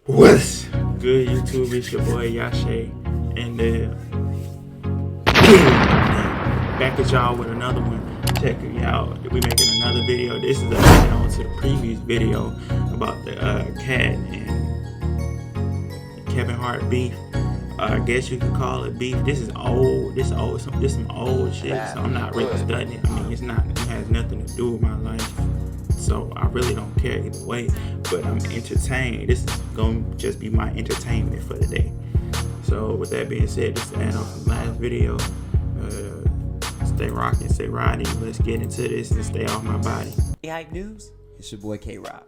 What's good, YouTube? It's your boy Yashe, and back at y'all with another one. Check it out. We making another video. This is a add-on to the previous video about the Katt and Kevin Hart beef. I guess you could call it beef. This is old. This some old shit. So I'm not really studying it. I mean, it has nothing to do with my life. So I really don't care either way, but I'm entertained. This is going to just be my entertainment for the day. So with that being said, this is the end of the last video. Stay rocking, stay riding. Let's get into this and stay off my body. Hey, Hype News, it's your boy K-Rob.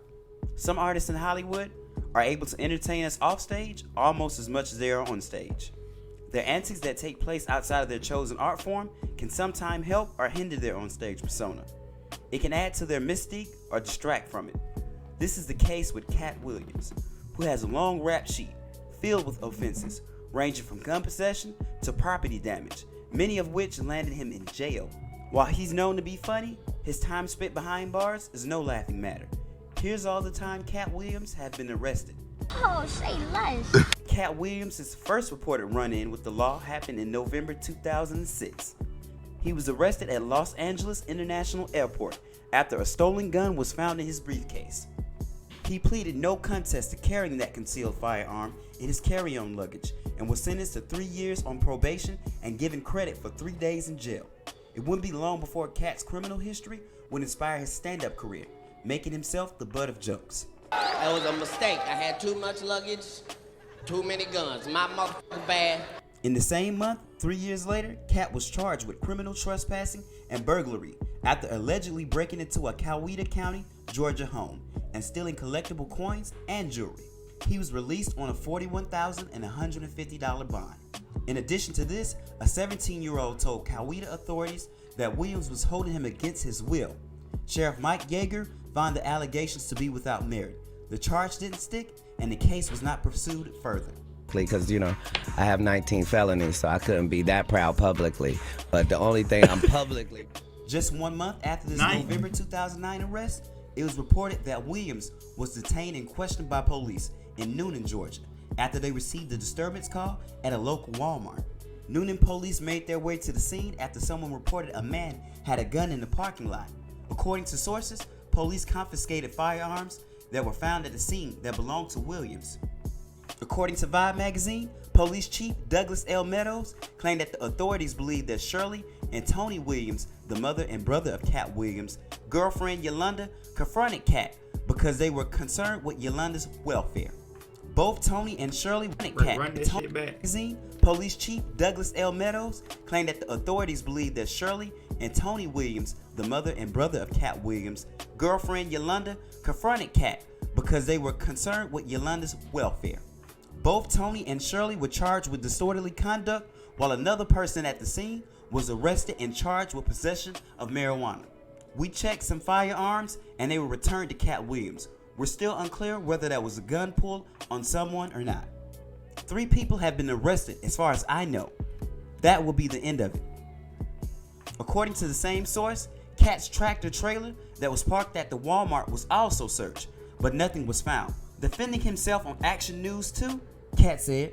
Some artists in Hollywood are able to entertain us off stage almost as much as they are on stage. Their antics that take place outside of their chosen art form can sometimes help or hinder their on-stage persona. It can add to their mystique or distract from it. This is the case with Katt Williams, who has a long rap sheet filled with offenses ranging from gun possession to property damage, many of which landed him in jail. While he's known to be funny, his time spent behind bars is no laughing matter. Here's all the time Katt Williams have been arrested. Oh, say less. Katt Williams' first reported run-in with the law happened in November 2006. He was arrested at Los Angeles International Airport after a stolen gun was found in his briefcase. He pleaded no contest to carrying that concealed firearm in his carry-on luggage and was sentenced to 3 years on probation and given credit for 3 days in jail. It wouldn't be long before Katt's criminal history would inspire his stand-up career, making himself the butt of jokes. That was a mistake. I had too much luggage, too many guns. My motherfucking bad. In the same month, 3 years later, Katt was charged with criminal trespassing and burglary after allegedly breaking into a Coweta County, Georgia home and stealing collectible coins and jewelry. He was released on a $41,150 bond. In addition to this, a 17-year-old told Coweta authorities that Williams was holding him against his will. Sheriff Mike Yeager found the allegations to be without merit. The charge didn't stick, and the case was not pursued further. Because, you know, I have 19 felonies, so I couldn't be that proud publicly. But the only thing I'm publicly... Just 1 month after this November 2009 arrest, it was reported that Williams was detained and questioned by police in Noonan, Georgia, after they received a disturbance call at a local Walmart. Noonan police made their way to the scene after someone reported a man had a gun in the parking lot. According to sources, police confiscated firearms that were found at the scene that belonged to Williams. According to Vibe magazine, Police Chief Douglas L. Meadows claimed that the authorities believed that Shirley and Tony Williams, the mother and brother of Katt Williams' girlfriend Yolanda, confronted Katt because they were concerned with Yolanda's welfare. Both Tony and Shirley wanted Katt. Tony magazine, Police Chief Douglas L. Meadows claimed that the authorities believed that Shirley and Tony Williams, the mother and brother of Katt Williams' girlfriend Yolanda, confronted Katt because they were concerned with Yolanda's welfare. Both Tony and Shirley were charged with disorderly conduct, while another person at the scene was arrested and charged with possession of marijuana. We checked some firearms and they were returned to Katt Williams. We're still unclear whether that was a gun pulled on someone or not. 3 people have been arrested as far as I know. That will be the end of it. According to the same source, Katt's tractor trailer that was parked at the Walmart was also searched, but nothing was found. Defending himself on Action News 2, Katt said,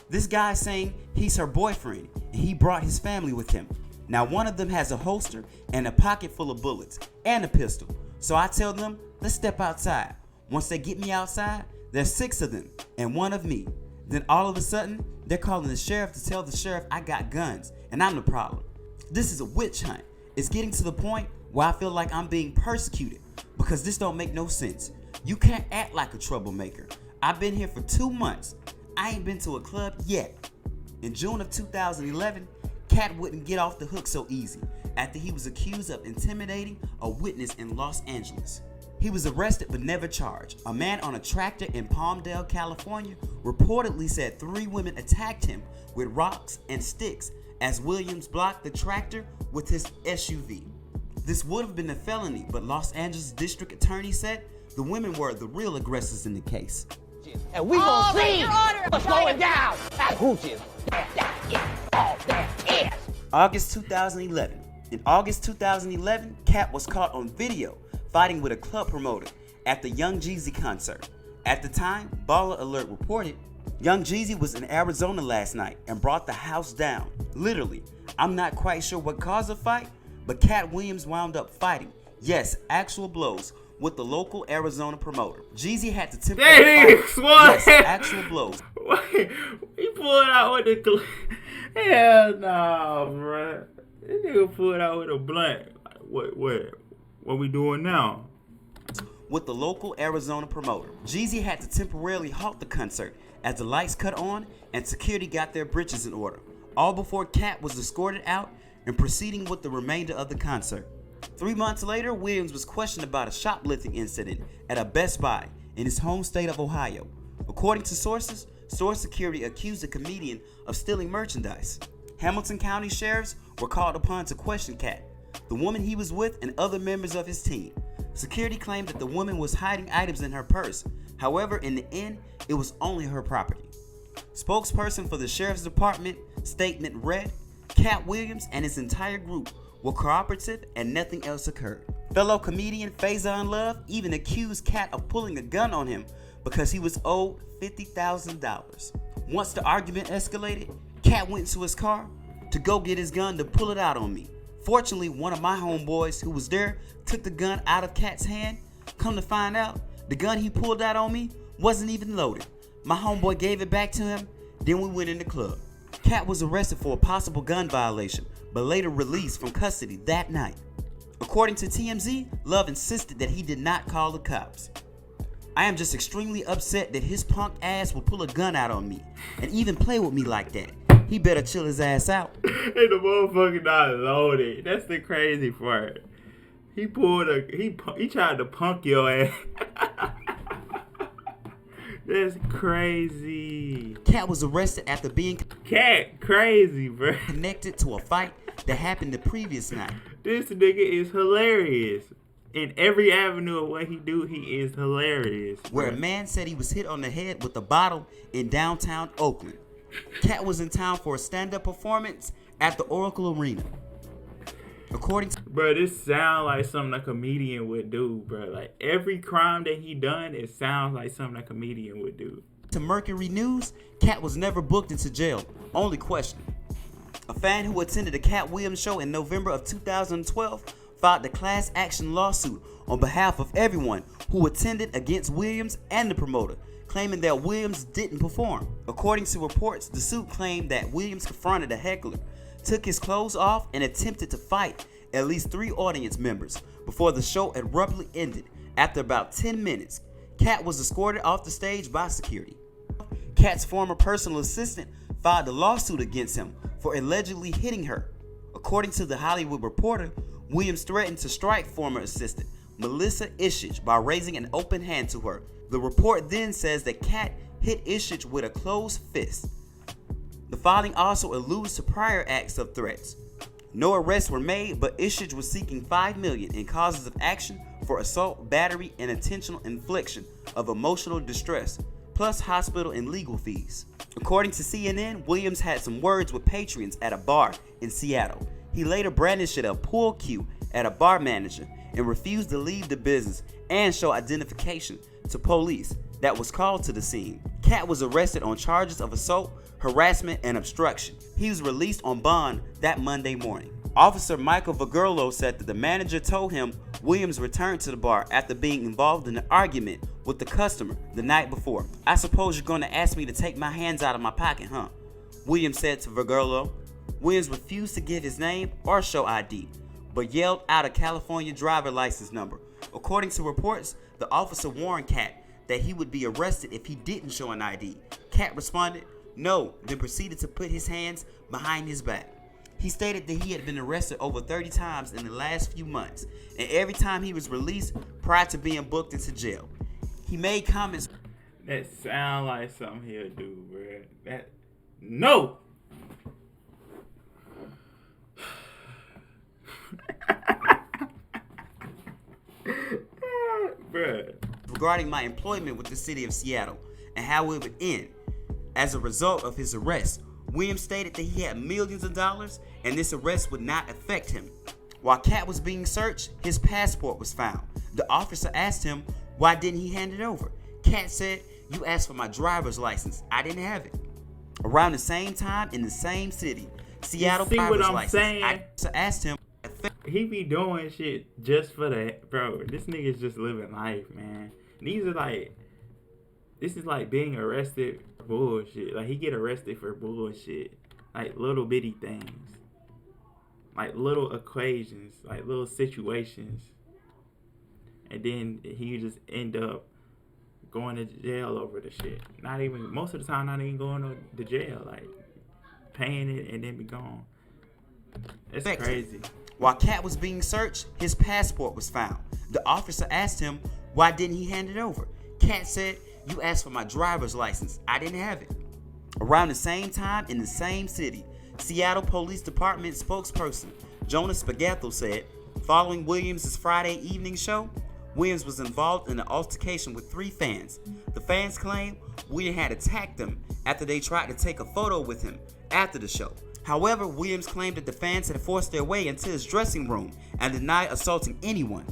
"This guy's saying he's her boyfriend and he brought his family with him. Now one of them has a holster and a pocket full of bullets and a pistol. So I tell them, let's step outside. Once they get me outside, there's 6 of them and 1 of me. Then all of a sudden, they're calling the sheriff to tell the sheriff I got guns and I'm the problem. This is a witch hunt. It's getting to the point where I feel like I'm being persecuted because this don't make no sense. You can't act like a troublemaker. I've been here for 2 months. I ain't been to a club yet." In June of 2011, Katt wouldn't get off the hook so easy after he was accused of intimidating a witness in Los Angeles. He was arrested but never charged. A man on a tractor in Palmdale, California, reportedly said 3 women attacked him with rocks and sticks as Williams blocked the tractor with his SUV. This would have been a felony, but Los Angeles District Attorney said the women were the real aggressors in the case. And we gonna see what's going down. That hooches. August 2011. In August 2011, Katt was caught on video fighting with a club promoter at the Young Jeezy concert. At the time, Baller Alert reported, Young Jeezy was in Arizona last night and brought the house down. Literally, I'm not quite sure what caused the fight, but Katt Williams wound up fighting. Yes, actual blows with the local Arizona promoter. Jeezy had to temporarily fight. Yes, actual blows. Wait, he pulled out with the hell nah, bruh. This nigga pulled out with a blunt. What we doing now? With the local Arizona promoter. Jeezy had to temporarily halt the concert as the lights cut on and security got their britches in order, all before Katt was escorted out and proceeding with the remainder of the concert. 3 months later, Williams was questioned about a shoplifting incident at a Best Buy in his home state of Ohio. According to sources, store security accused the comedian of stealing merchandise. Hamilton County sheriffs were called upon to question Katt, the woman he was with, and other members of his team. Security claimed that the woman was hiding items in her purse. However, in the end, it was only her property. Spokesperson for the sheriff's department statement read, Katt Williams and his entire group were cooperative and nothing else occurred. Fellow comedian Faison Love even accused Katt of pulling a gun on him because he was owed $50,000. Once the argument escalated, Katt went to his car to go get his gun to pull it out on me. Fortunately, one of my homeboys who was there took the gun out of Katt's hand. Come to find out, the gun he pulled out on me wasn't even loaded. My homeboy gave it back to him, then we went in the club. Katt was arrested for a possible gun violation, but later released from custody that night. According to TMZ, Love insisted that he did not call the cops. I am just extremely upset that his punk ass will pull a gun out on me and even play with me like that. He better chill his ass out. And the motherfucker not loaded. That's the crazy part. He tried to punk your ass. That's crazy. Katt was arrested after being crazy, bro. Connected to a fight that happened the previous night. This nigga is hilarious. In every avenue of what he do, he is hilarious. Where a man said he was hit on the head with a bottle in downtown Oakland. Katt was in town for a stand-up performance at the Oracle Arena. According to this sound like something a comedian would do, bro. Like every crime that he done, it sounds like something a comedian would do. To Mercury News, Katt was never booked into jail. Only question. A fan who attended the Katt Williams show in November of 2012 filed a class action lawsuit on behalf of everyone who attended against Williams and the promoter, claiming that Williams didn't perform. According to reports, the suit claimed that Williams confronted a heckler, took his clothes off, and attempted to fight at least 3 audience members before the show abruptly ended. After about 10 minutes, Katt was escorted off the stage by security. Katt's former personal assistant filed a lawsuit against him for allegedly hitting her. According to The Hollywood Reporter, Williams threatened to strike former assistant Melissa Ishich by raising an open hand to her. The report then says that Katt hit Ishich with a closed fist. The filing also alludes to prior acts of threats. No arrests were made, but Ishich was seeking $5 million in causes of action for assault, battery, and intentional infliction of emotional distress, plus hospital and legal fees. According to CNN, Williams had some words with patrons at a bar in Seattle. He later brandished a pool cue at a bar manager and refused to leave the business and show identification to police that was called to the scene. Katt was arrested on charges of assault, harassment, and obstruction. He was released on bond that Monday morning. Officer Michael Vigurlo said that the manager told him Williams returned to the bar after being involved in an argument with the customer the night before. I suppose you're going to ask me to take my hands out of my pocket, huh? Williams said to Vigurlo. Williams refused to give his name or show ID, but yelled out a California driver license number. According to reports, the officer warned Katt that he would be arrested if he didn't show an ID. Katt responded, no, then proceeded to put his hands behind his back. He stated that he had been arrested over 30 times in the last few months, and every time he was released prior to being booked into jail. He made comments that sound like something he'll do, bro. No! regarding my employment with the city of Seattle and how it would end. As a result of his arrest, Williams stated that he had millions of dollars and this arrest would not affect him. While Katt was being searched, his passport was found. The officer asked him why didn't he hand it over. Katt said, "You asked for my driver's license. I didn't have it." Around the same time in the same city, Seattle see what driver's I'm license. saying? I asked him. He be doing shit just for that, bro. This nigga's just living life, man. This is like being arrested for bullshit. Like, he get arrested for bullshit. Like, little bitty things. Like, little equations. Like, little situations. And then he just end up going to jail over the shit. Most of the time, not even going to jail. Like, paying it and then be gone. It's crazy. While Katt was being searched, his passport was found. The officer asked him, why didn't he hand it over? Katt said, "You asked for my driver's license. I didn't have it." Around the same time in the same city, Seattle Police Department spokesperson Jonas Spagatho said, following Williams' Friday evening show, Williams was involved in an altercation with 3 fans. The fans claimed Williams had attacked them after they tried to take a photo with him after the show. However, Williams claimed that the fans had forced their way into his dressing room and denied assaulting anyone.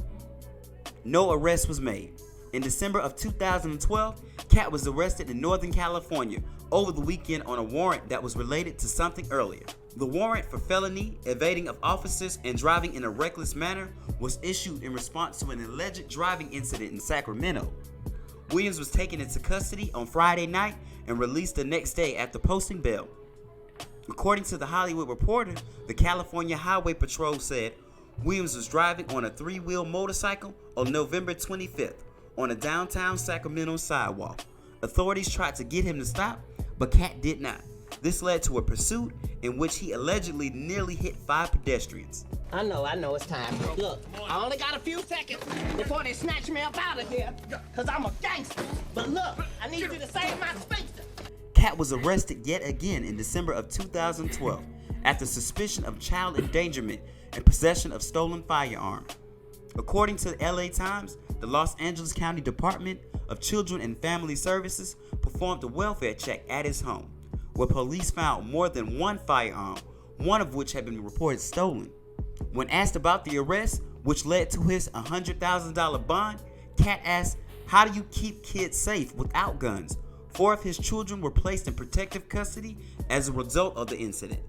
No arrest was made. In December of 2012, Katt was arrested in Northern California over the weekend on a warrant that was related to something earlier. The warrant for felony, evading of officers, and driving in a reckless manner was issued in response to an alleged driving incident in Sacramento. Williams was taken into custody on Friday night and released the next day after posting bail. According to The Hollywood Reporter, the California Highway Patrol said Williams was driving on a 3-wheel motorcycle on November 25th on a downtown Sacramento sidewalk. Authorities tried to get him to stop, but Katt did not. This led to a pursuit in which he allegedly nearly hit 5 pedestrians. I know, it's time. Look, I only got a few seconds before they snatch me up out of here, because I'm a gangster. But look, I need you to save my space. Katt was arrested yet again in December of 2012 after suspicion of child endangerment and possession of stolen firearm. According to the LA Times, the Los Angeles County Department of Children and Family Services performed a welfare check at his home, where police found more than 1 firearm, one of which had been reported stolen. When asked about the arrest, which led to his $100,000 bond, Katt asked, "How do you keep kids safe without guns?" 4 of his children were placed in protective custody as a result of the incident.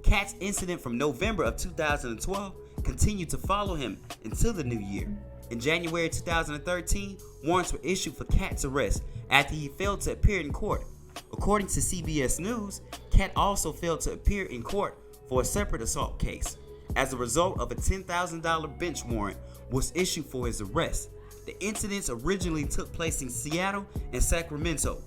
Katt's incident from November of 2012 continued to follow him until the new year. In January 2013, warrants were issued for Katt's arrest after he failed to appear in court. According to CBS News, Katt also failed to appear in court for a separate assault case. As a result of a $10,000 bench warrant was issued for his arrest. The incidents originally took place in Seattle and Sacramento,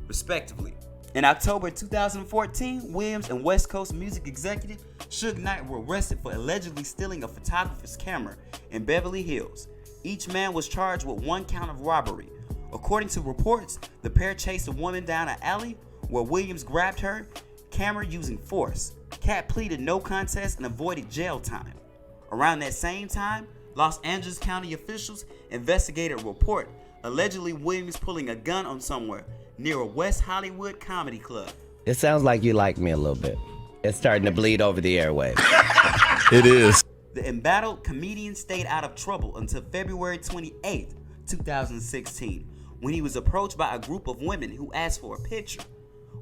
respectively. In October 2014, Williams and West Coast music executive Suge Knight were arrested for allegedly stealing a photographer's camera in Beverly Hills. Each man was charged with 1 count of robbery. According to reports, the pair chased a woman down an alley where Williams grabbed her camera using force. Katt pleaded no contest and avoided jail time. Around that same time, Los Angeles County officials investigated a report allegedly Williams pulling a gun on somewhere near a West Hollywood comedy club. It sounds like you like me a little bit. It's starting to bleed over the airwaves. It is. The embattled comedian stayed out of trouble until February 28, 2016, when he was approached by a group of women who asked for a picture.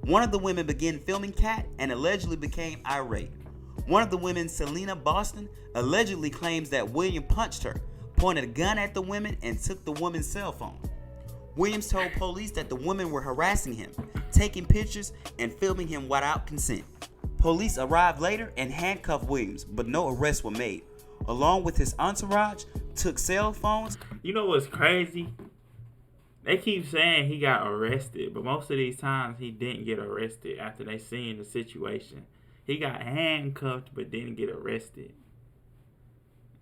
One of the women began filming Katt and allegedly became irate. One of the women, Selena Boston, allegedly claims that William punched her, pointed a gun at the women, and took the woman's cell phone. Williams told police that the women were harassing him, taking pictures, and filming him without consent. Police arrived later and handcuffed Williams, but no arrests were made. Along with his entourage, took cell phones. You know what's crazy? They keep saying he got arrested, but most of these times he didn't get arrested after they seen the situation. He got handcuffed but didn't get arrested.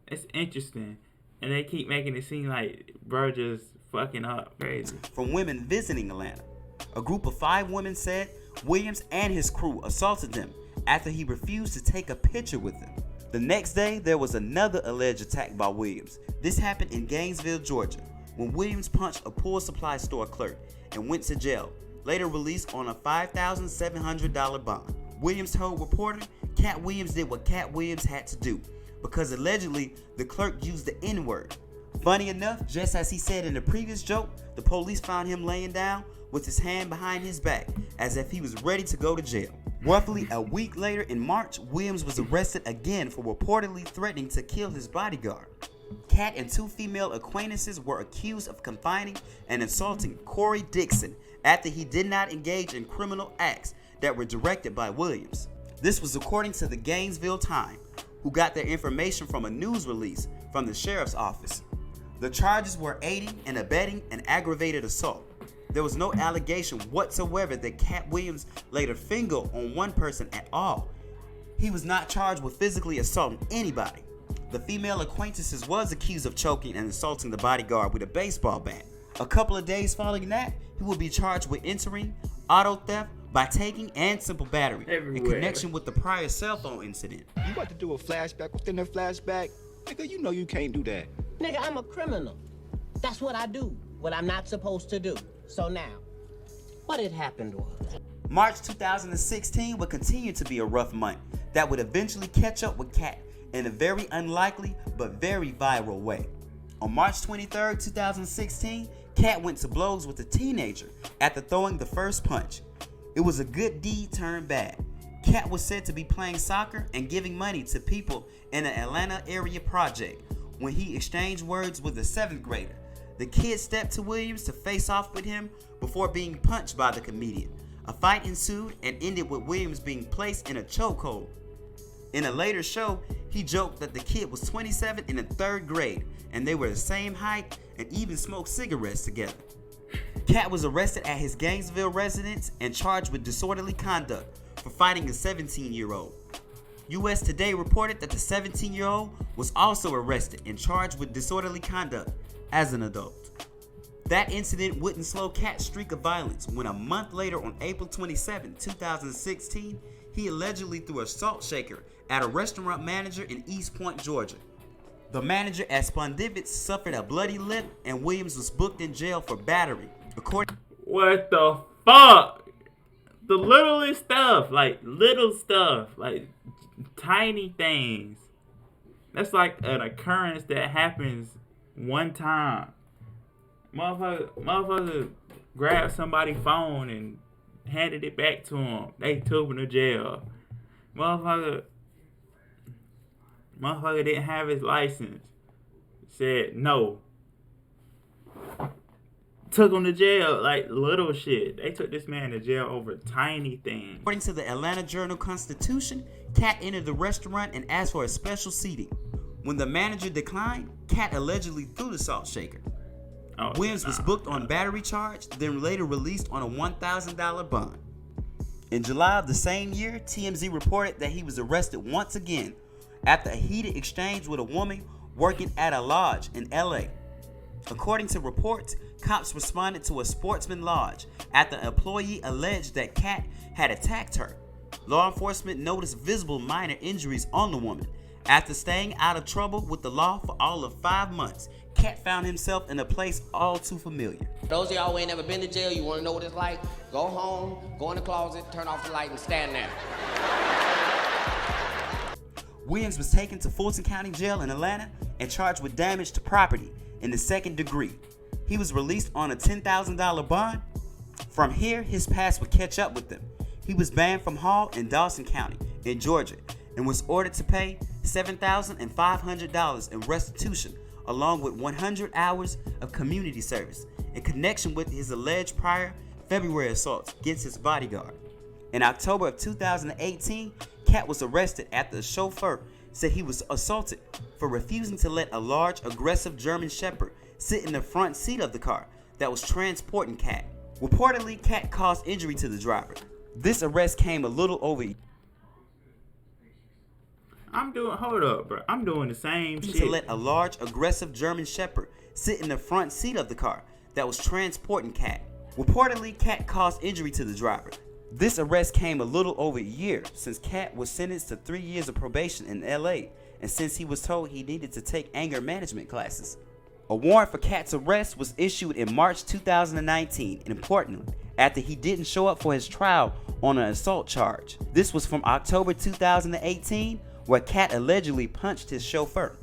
It's interesting. And they keep making it seem like bro just fucking up. Crazy. From women visiting Atlanta. A group of 5 women said Williams and his crew assaulted them after he refused to take a picture with them. The next day, there was another alleged attack by Williams. This happened in Gainesville, Georgia, when Williams punched a pool supply store clerk and went to jail, later released on a $5,700 bond. Williams told reporter Katt Williams did what Katt Williams had to do because allegedly the clerk used the N-word. Funny enough, just as he said in the previous joke, the police found him laying down with his hand behind his back as if he was ready to go to jail. Roughly a week later in March, Williams was arrested again for reportedly threatening to kill his bodyguard. Katt and two female acquaintances were accused of confining and assaulting Corey Dixon after he did not engage in criminal acts that were directed by Williams. This was according to the Gainesville Times, who got their information from a news release from the sheriff's office. The charges were aiding and abetting an aggravated assault. There was no allegation whatsoever that Katt Williams laid a finger on one person at all. He was not charged with physically assaulting anybody. The female acquaintances was accused of choking and assaulting the bodyguard with a baseball bat. A couple of days following that, he will be charged with entering, auto theft, by taking, and simple battery in connection with the prior cell phone incident. You about to do a flashback within a flashback? Nigga, you know you can't do that. Nigga, I'm a criminal. That's what I do, what I'm not supposed to do. So now, what had happened was... March 2016 would continue to be a rough month that would eventually catch up with Katt in a very unlikely but very viral way. On March 23, 2016, Katt went to blows with a teenager after throwing the first punch. It was a good deed turned bad. Katt was said to be playing soccer and giving money to people in an Atlanta area project when he exchanged words with a 7th grader. The kid stepped to Williams to face off with him before being punched by the comedian. A fight ensued and ended with Williams being placed in a chokehold. In a later show, he joked that the kid was 27 in the 3rd grade and they were the same height and even smoked cigarettes together. Katt was arrested at his Gainesville residence and charged with disorderly conduct for fighting a 17-year-old. US Today reported that the 17-year-old was also arrested and charged with disorderly conduct as an adult. That incident wouldn't slow Katt's streak of violence when a month later on April 27, 2016, he allegedly threw a salt shaker at a restaurant manager in East Point, Georgia. The manager at Spondivitz suffered a bloody lip and Williams was booked in jail for battery. What the fuck? The littlest stuff, like tiny things. That's like an occurrence that happens one time. Motherfucker grabbed somebody's phone and handed it back to him. They took him to jail. Motherfucker didn't have his license. Said no. Took him to jail, like little shit. They took this man to jail over tiny things. According to the Atlanta Journal-Constitution, Katt entered the restaurant and asked for a special seating. When the manager declined, Katt allegedly threw the salt shaker. Williams was booked on battery charge, then later released on a $1,000 bond. In July of the same year, TMZ reported that he was arrested once again after a heated exchange with a woman working at a lodge in LA. According to reports, cops responded to a Sportsman Lodge after an employee alleged that Katt had attacked her. Law enforcement noticed visible minor injuries on the woman. After staying out of trouble with the law for all of 5 months, Katt found himself in a place all too familiar. Those of y'all who ain't never been to jail, you want to know what it's like? Go home, go in the closet, turn off the light, and stand there. Williams was taken to Fulton County Jail in Atlanta and charged with damage to property in the 2nd degree. He was released on a $10,000 bond. From here, his past would catch up with him. He was banned from Hall in Dawson County in Georgia and was ordered to pay $7,500 in restitution along with 100 hours of community service in connection with his alleged prior February assaults against his bodyguard. In October of 2018, Katt was arrested after a chauffeur said he was assaulted for refusing to let a large, aggressive German Shepherd sit in the front seat of the car that was transporting Katt. Reportedly, Katt caused injury to the driver. This arrest came a little over Hold up, bro. I'm doing the same shit. To let a large, aggressive German Shepherd sit in the front seat of the car that was transporting Katt. Reportedly, Katt caused injury to the driver. This arrest came a little over a year since Katt was sentenced to 3 years of probation in LA and since he was told he needed to take anger management classes. A warrant for Katt's arrest was issued in March 2019 in Portland after he didn't show up for his trial on an assault charge. This was from October 2018, where Katt allegedly punched his chauffeur.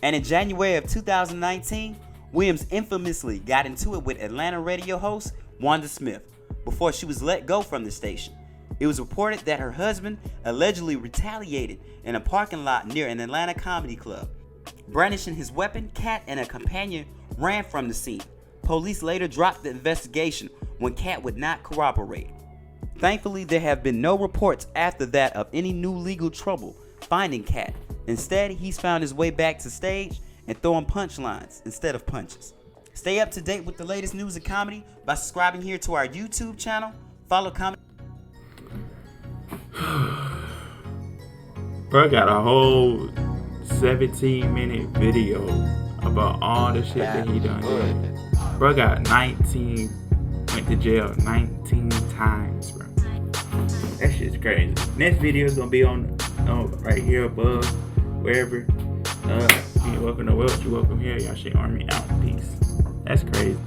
And in January of 2019, Williams infamously got into it with Atlanta radio host Wanda Smith before she was let go from the station. It was reported that her husband allegedly retaliated in a parking lot near an Atlanta comedy club. Brandishing his weapon, Katt and a companion ran from the scene. Police later dropped the investigation when Katt would not corroborate. Thankfully, there have been no reports after that of any new legal trouble finding Katt. Instead, he's found his way back to stage and throwing punchlines instead of punches. Stay up to date with the latest news and comedy by subscribing here to our YouTube channel. Follow, comment. Bro got a whole 17-minute video about all the shit that he done did. Bro got 19, went to jail 19 times, bro. That shit's crazy. Next video is gonna be on right here above, wherever. You welcome to Welch, you welcome here. Y'all shit Army out. Peace. That's crazy.